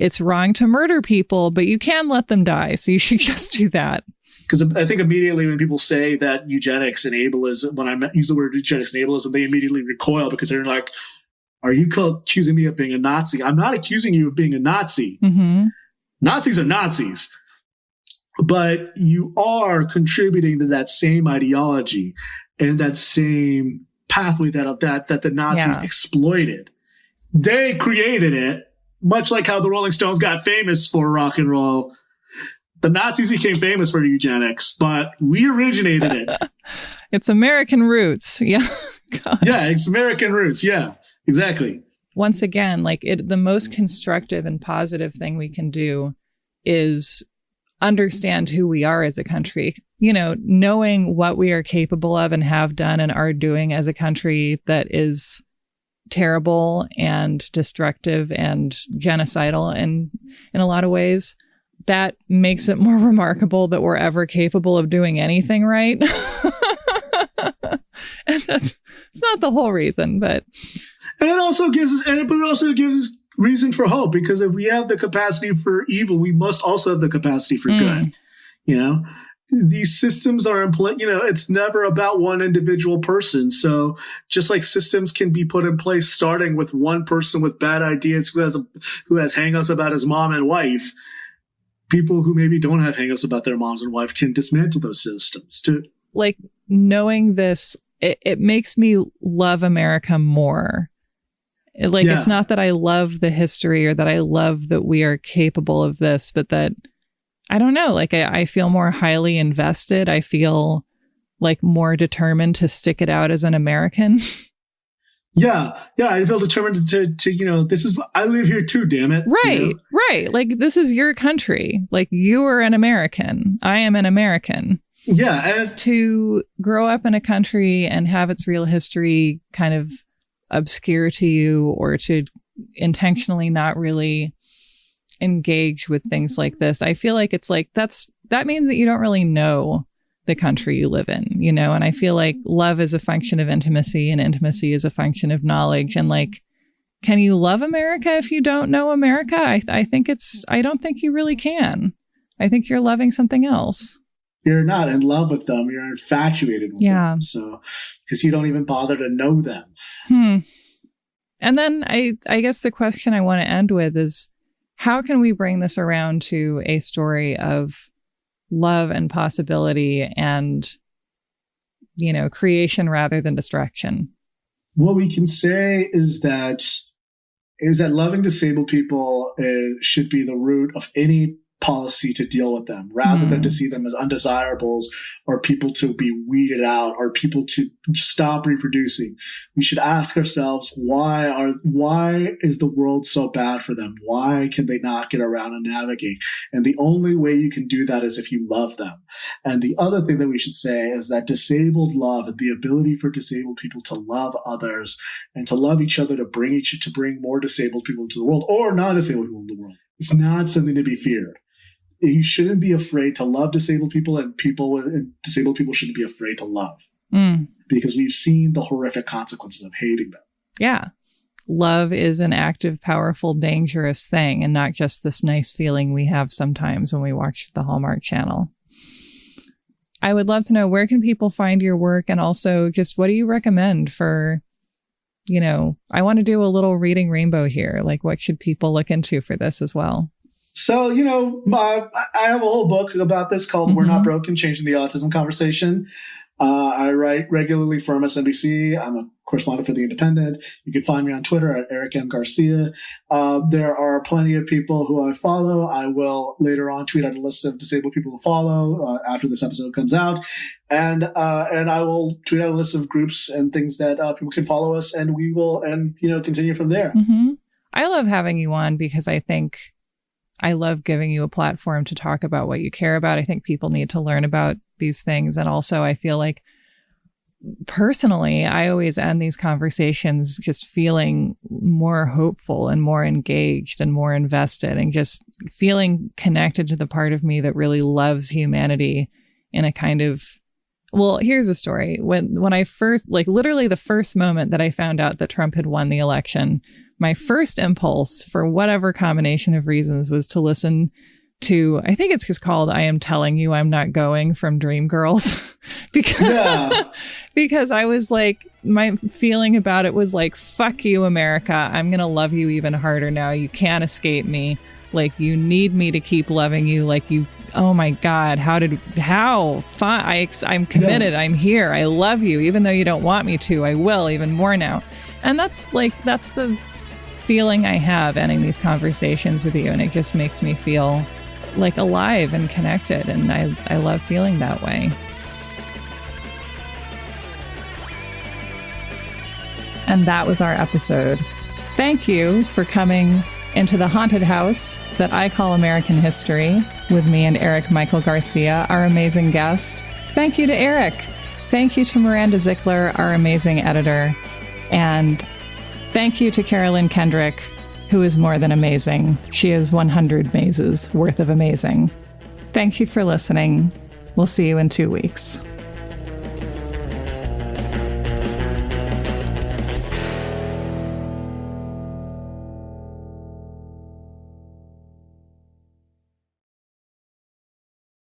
it's wrong to murder people, but you can let them die. So you should just do that. Because I think immediately when people say that eugenics and ableism, when I use the word eugenics and ableism, they immediately recoil because they're like, are you accusing me of being a Nazi? I'm not accusing you of being a Nazi. Mm-hmm. Nazis are Nazis. But you are contributing to that same ideology and that same pathway that the Nazis exploited. They created it. Much like how the Rolling Stones got famous for rock and roll, the Nazis became famous for eugenics, but we originated it. It's American roots. Yeah. Gosh. Yeah, it's American roots. Yeah, exactly. Once again, the most constructive and positive thing we can do is understand who we are as a country. Knowing what we are capable of and have done and are doing as a country that is terrible and destructive and genocidal and in a lot of ways, that makes it more remarkable that we're ever capable of doing anything right. And it's not the whole reason, but. And it also gives us reason for hope, because if we have the capacity for evil, we must also have the capacity for good. You know, these systems are in place. You know, it's never about one individual person. So just like systems can be put in place, starting with one person with bad ideas who has hangups about his mom and wife, people who maybe don't have hangups about their moms and wife can dismantle those systems too. Like, knowing this, it makes me love America more. It's not that I love the history or that I love that we are capable of this, but that, I don't know, like I feel more highly invested. I feel like more determined to stick it out as an American. Yeah, I feel determined to you know, I live here too, damn it. Right, you know? Right. Like, this is your country. Like, you are an American. I am an American. Yeah. And to grow up in a country and have its real history kind of obscure to you, or to intentionally not really engage with things like this, I feel like it's like that means that you don't really know the country you live in, you know? And I feel like love is a function of intimacy, and intimacy is a function of knowledge. And like, can you love America if you don't know America? I don't think you really can. I think you're loving something else. You're not in love with them. You're infatuated with them. So, because you don't even bother to know them. And then I guess the question I want to end with is, how can we bring this around to a story of love and possibility and, you know, creation rather than destruction? What we can say is that loving disabled people should be the root of any policy to deal with them, rather than to see them as undesirables or people to be weeded out or people to stop reproducing. We should ask ourselves, why is the world so bad for them? Why can they not get around and navigate? And the only way you can do that is if you love them. And the other thing that we should say is that disabled love and the ability for disabled people to love others and to love each other, to bring more disabled people into the world, or non-disabled people into the world, it's not something to be feared. You shouldn't be afraid to love disabled people, and disabled people shouldn't be afraid to love, because we've seen the horrific consequences of hating them. Yeah. Love is an active, powerful, dangerous thing, and not just this nice feeling we have sometimes when we watch the Hallmark Channel. I would love to know, where can people find your work? And also, just what do you recommend for, you know, I want to do a little reading rainbow here. Like, what should people look into for this as well? So, you know, I have a whole book about this called We're Not Broken, Changing the Autism Conversation. I write regularly for MSNBC. I'm a correspondent for The Independent. You can find me on Twitter at Eric M. Garcia. There are plenty of people who I follow. I will later on tweet out a list of disabled people to follow after this episode comes out. And I will tweet out a list of groups and things that people can follow us, and we will, continue from there. I love having you on because I love giving you a platform to talk about what you care about. I think people need to learn about these things. And also, I feel like, personally, I always end these conversations just feeling more hopeful and more engaged and more invested, and just feeling connected to the part of me that really loves humanity in a kind of, well, here's a story. When I first, literally the first moment that I found out that Trump had won the election, my first impulse, for whatever combination of reasons, was to listen to, I think it's just called I Am Telling You I'm Not Going from Dreamgirls. because I was like, my feeling about it was like, fuck you, America. I'm going to love you even harder now. You can't escape me. Like, you need me to keep loving you. Like, oh my God, fine. I'm committed. I'm here. I love you. Even though you don't want me to, I will even more now. And that's the feeling I have ending these conversations with you. And it just makes me feel like alive and connected. And I love feeling that way. And that was our episode. Thank you for coming into the haunted house that I call American History with me and Eric Michael Garcia, our amazing guest. Thank you to Eric. Thank you to Miranda Zickler, our amazing editor. And thank you to Carolyn Kendrick who is more than amazing. She is 100 mazes worth of amazing. Thank you for listening. We'll see you in 2 weeks.